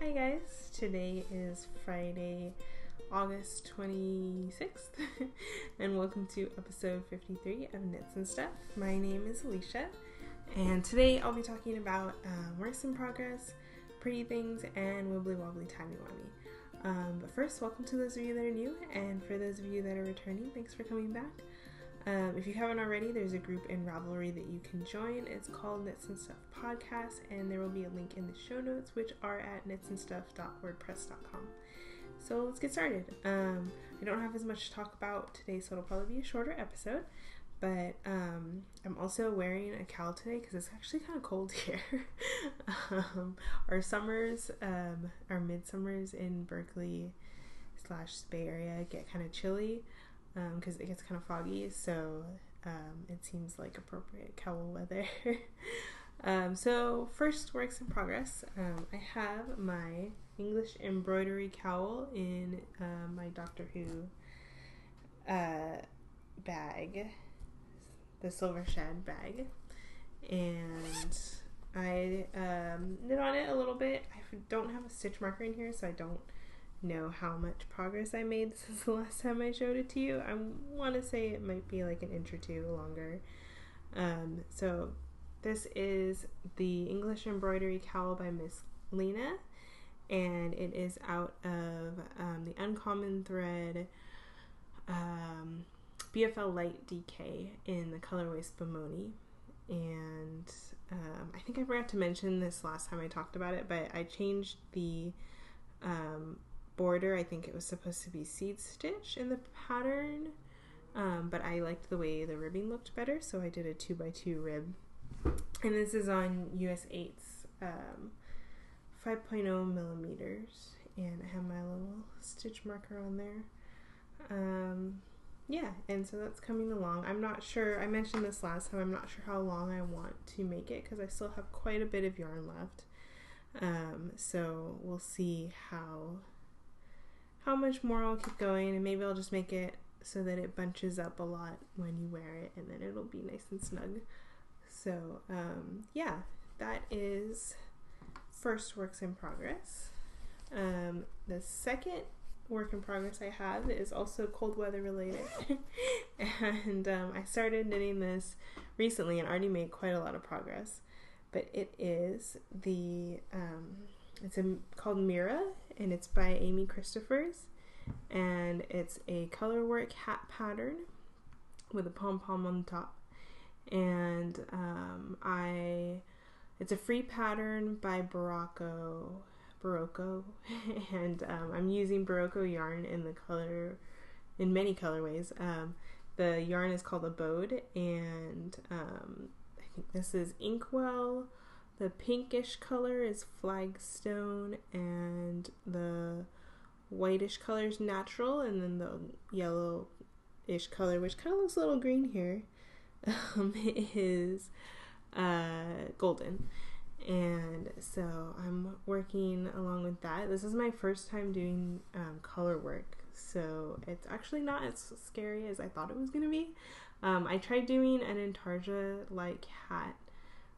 Hi guys, today is Friday, August 26th, and welcome to episode 53 of Knits and Stuff. My name is Alicia, and today I'll be talking about works in progress, pretty things, and wibbly wobbly timey wimey. But first, welcome to those of you that are new, and for those of you that are returning, thanks for coming back. If you haven't already, there's a group in Ravelry that you can join. It's called Knits and Stuff Podcast, and there will be a link in the show notes, which are at knitsandstuff.wordpress.com. So let's get started. I don't have as much to talk about today, so it'll probably be a shorter episode. But I'm also wearing a cowl today because it's actually kind of cold here. Our summers, our midsummers in Berkeley / Bay Area get kind of chilly. Because it gets kind of foggy, so it seems like appropriate cowl weather. So first, works in progress. I have my English embroidery cowl in my Doctor Who bag, the silver shad bag, and I knit on it a little bit. I don't have a stitch marker in here, so I don't know how much progress I made since the last time I showed it to you. I want to say it might be like an inch or two longer. So this is the English embroidery cowl by Miss Lena, and it is out of the Uncommon Thread BFL Light DK in the colorway Spumoni. And I think I forgot to mention this last time I talked about it, but I changed the border. I think it was supposed to be seed stitch in the pattern, but I liked the way the ribbing looked better, so I did a 2x2 rib. And this is on US 8's 5.0 millimeters, and I have my little stitch marker on there. Yeah, and so that's coming along. I'm not sure, I mentioned this last time, I'm not sure how long I want to make it because I still have quite a bit of yarn left. So we'll see how much more I'll keep going, and maybe I'll just make it so that it bunches up a lot when you wear it, and then it'll be nice and snug. So yeah, that is first works in progress. The second work in progress I have is also cold weather related, and I started knitting this recently and already made quite a lot of progress. But it is the called Mira, and it's by Amy Christophers, and it's a Colorwork hat pattern with a pom-pom on the top, and it's a free pattern by Barocco, and I'm using Barocco yarn in many colorways. The yarn is called Abode, and I think this is Inkwell. The pinkish color is Flagstone, and the whitish color is Natural, and then the yellowish color, which kind of looks a little green here, is Golden. And so I'm working along with that. This is my first time doing color work, so it's actually not as scary as I thought it was going to be. I tried doing an Intarsia-like hat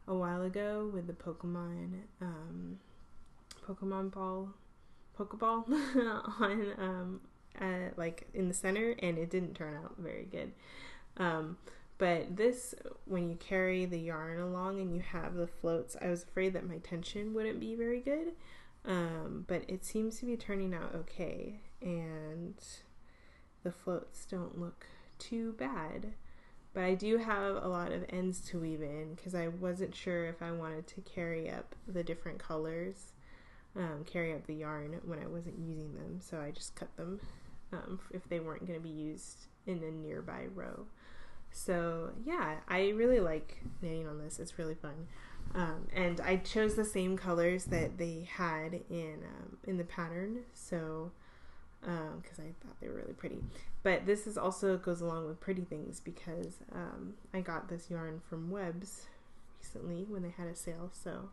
a while ago with the Pokeball Pokeball on like in the center, and it didn't turn out very good. But this, when you carry the yarn along and you have the floats, I was afraid that my tension wouldn't be very good, but it seems to be turning out okay, and the floats don't look too bad. But I do have a lot of ends to weave in because I wasn't sure if I wanted to carry up the different colors, carry up the yarn when I wasn't using them, so I just cut them if they weren't going to be used in a nearby row. So yeah, I really like knitting on this. It's really fun. And I chose the same colors that they had in the pattern, so because I thought they were really pretty. But this is also goes along with pretty things because I got this yarn from Webs recently when they had a sale, so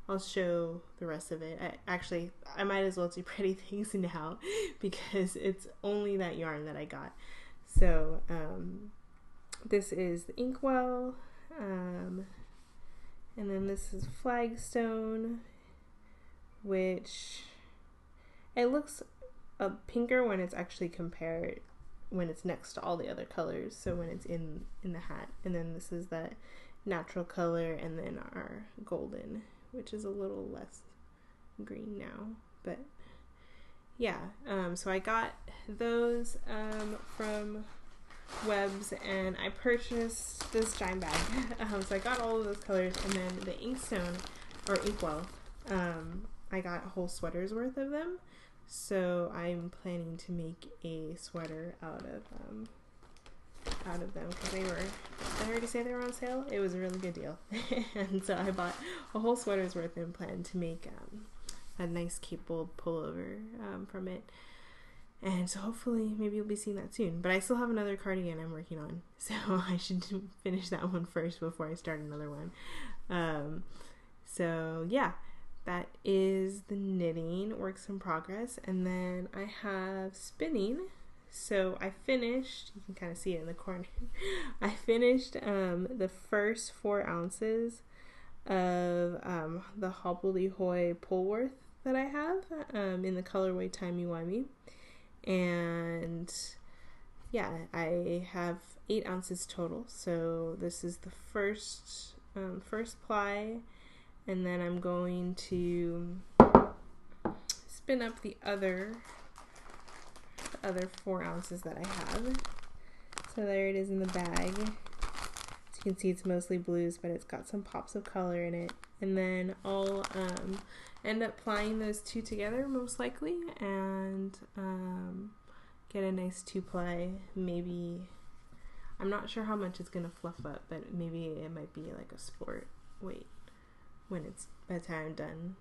I'll show the rest of it. I might as well do pretty things now because it's only that yarn that I got. So this is the Inkwell, and then this is Flagstone, which it looks pinker when it's actually compared, when it's next to all the other colors, so when it's in the hat. And then this is that natural color, and then our golden, which is a little less green now. But yeah, so I got those from Webs, and I purchased this giant bag. So I got all of those colors, and then the inkstone or inkwell, I got a whole sweater's worth of them. So I'm planning to make a sweater out of them, because did I already say they were on sale? It was a really good deal. And so I bought a whole sweater's worth and plan to make a nice cape-fold pullover from it. And so hopefully maybe you'll be seeing that soon. But I still have another cardigan I'm working on, so I should finish that one first before I start another one. So yeah, that is the knitting, works in progress. And then I have spinning. So I finished, you can kind of see it in the corner, I finished the first 4 ounces of the Hobbledehoy Polworth that I have in the colorway Timey-Wimey. And yeah, I have 8 ounces total. So this is the first ply, and then I'm going to spin up the other 4 ounces that I have. So there it is in the bag. As you can see, it's mostly blues, but it's got some pops of color in it. And then I'll end up plying those 2 together most likely, and get a nice 2-ply. Maybe, I'm not sure how much it's gonna fluff up, but maybe it might be like a sport weight when it's by the time I'm done,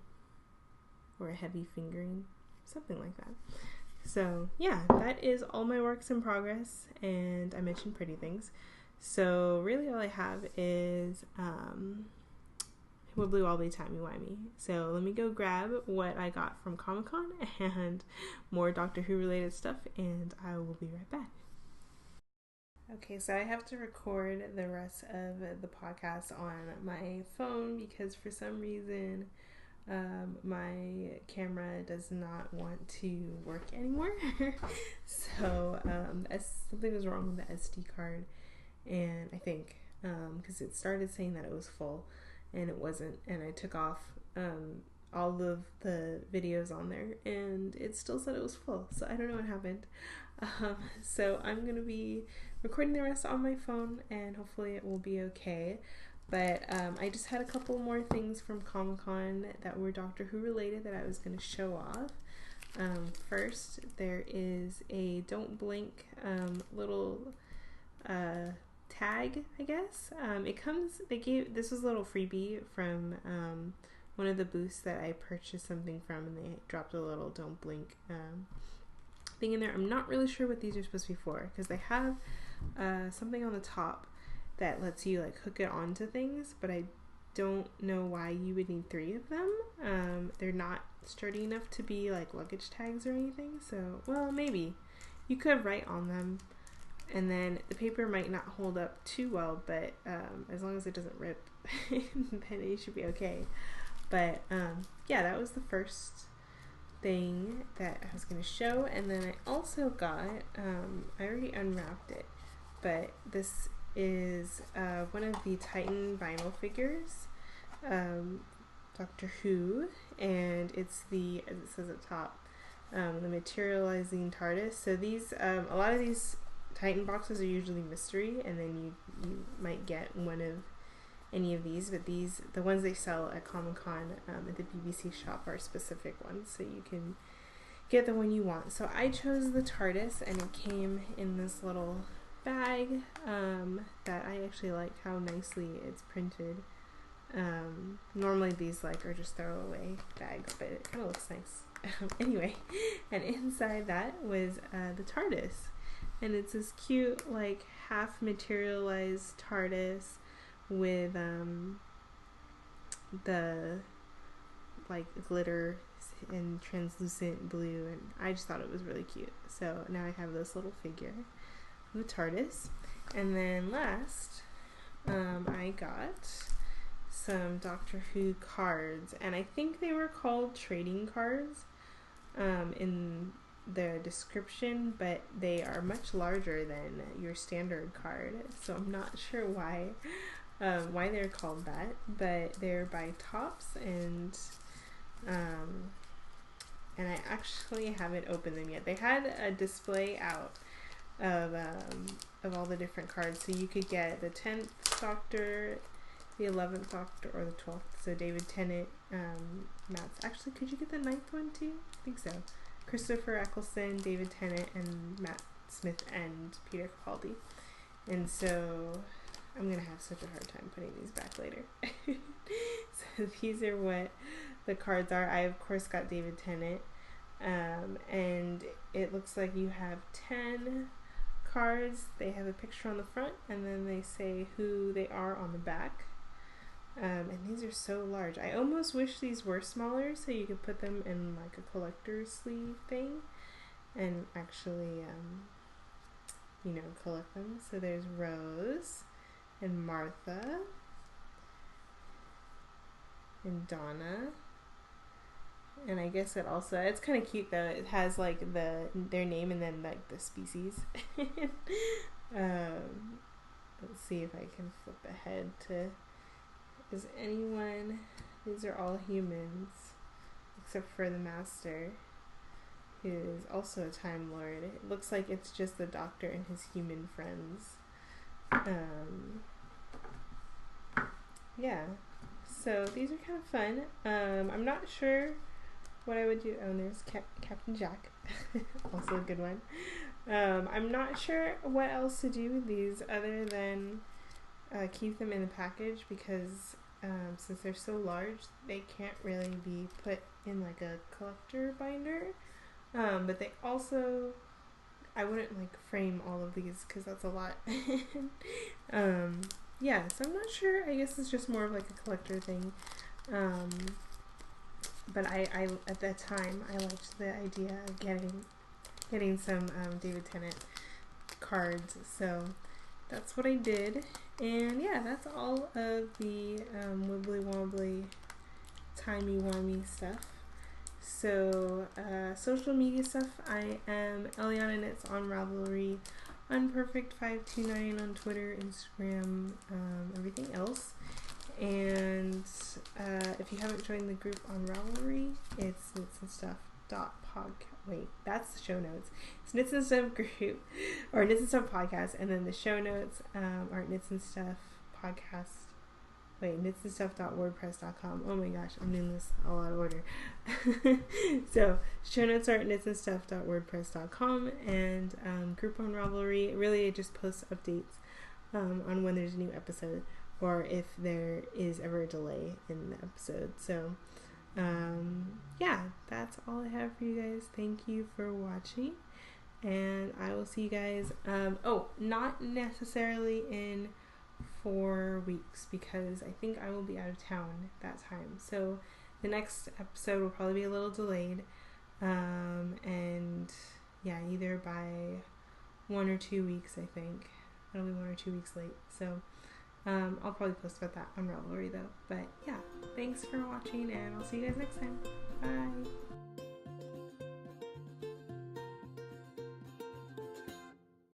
or a heavy fingering, something like that. So yeah, that is all my works in progress, and I mentioned pretty things. So really all I have is Wibbly Wobbly Timey-Wimey. So let me go grab what I got from Comic-Con and more Doctor Who related stuff, and I will be right back. Okay, so I have to record the rest of the podcast on my phone because for some reason my camera does not want to work anymore. So something was wrong with the SD card, and I think because it started saying that it was full and it wasn't, and I took off all of the videos on there and it still said it was full, so I don't know what happened. So I'm gonna be recording the rest on my phone, and hopefully it will be okay. But I just had a couple more things from Comic-Con that were Doctor Who related that I was going to show off. First, there is a Don't Blink little tag, I guess. This was a little freebie from one of the booths that I purchased something from, and they dropped a little Don't Blink thing in there. I'm not really sure what these are supposed to be for, because they have something on the top that lets you like hook it onto things, but I don't know why you would need 3 of them. They're not sturdy enough to be like luggage tags or anything, so well, maybe you could write on them, and then the paper might not hold up too well, but as long as it doesn't rip then it should be okay. But yeah, that was the first thing that I was going to show. And then I also got I already unwrapped it, but this is one of the Titan vinyl figures, Doctor Who, and it's the, as it says at the top, the materializing TARDIS. So these, a lot of these Titan boxes are usually mystery, and then you might get one of any of these, but these, the ones they sell at Comic-Con at the BBC shop, are specific ones, so you can get the one you want. So I chose the TARDIS, and it came in this little bag that I actually like how nicely it's printed. Normally these like are just throwaway bags, but it kind of looks nice. Anyway, and inside that was the TARDIS, and it's this cute like half materialized TARDIS with the like glitter and translucent blue, and I just thought it was really cute. So now I have this little figure, the TARDIS. And then last, I got some Doctor Who cards, and I think they were called trading cards. in the description, but they are much larger than your standard card, so I'm not sure why they're called that, but they're by Tops, and I actually haven't opened them yet. They had a display out of all the different cards, so you could get the 10th Doctor, the 11th Doctor, or the 12th. So David Tennant, Matt's. Actually, could you get the 9th one too? I think so. Christopher Eccleston, David Tennant, and Matt Smith, and Peter Capaldi. And so I'm gonna have such a hard time putting these back later. So these are what the cards are. I of course got David Tennant, and it looks like you have 10 cards. They have a picture on the front, and then they say who they are on the back. And these are so large. I almost wish these were smaller so you could put them in like a collector's sleeve thing and actually, you know, collect them. So there's Rose and Martha and Donna. And I guess it also, it's kind of cute though. It has like their name and then like the species. Let's see if I can flip ahead to, is anyone, these are all humans except for the Master, who is also a Time Lord. It looks like it's just the Doctor and his human friends. Yeah, so these are kind of fun. I'm not sure what I would do. Oh, there's Captain Jack, also a good one. I'm not sure what else to do with these other than keep them in the package, because since they're so large, they can't really be put in like a collector binder. But they also, I wouldn't like frame all of these because that's a lot. Yeah, so I'm not sure. I guess it's just more of like a collector thing. But I at that time I liked the idea of getting some David Tennant cards, so that's what I did. And yeah, that's all of the wibbly wobbly timey wimey stuff. So social media stuff, I am Eliana Knits on Ravelry, Unperfect529 on Twitter, Instagram, everything else. And if you haven't joined the group on Ravelry, it's wait, that's the show notes. It's Knits and Stuff group, or Knits and Stuff podcast, and then the show notes are Knits and Stuff podcast. Wait, knitsandstuff.wordpress.com. Oh my gosh, I'm doing this all out of order. So show notes are at knitsandstuff.wordpress.com, and group on Ravelry. Really, it just posts updates on when there's a new episode, or if there is ever a delay in the episode. So yeah, that's all I have for you guys. Thank you for watching, and I will see you guys not necessarily in 4 weeks, because I think I will be out of town that time, so the next episode will probably be a little delayed, and yeah, either by 1 or 2 weeks. I think it'll be 1 or 2 weeks late, so I'll probably post about that on Ravelry though. But yeah, thanks for watching, and I'll see you guys next time. Bye.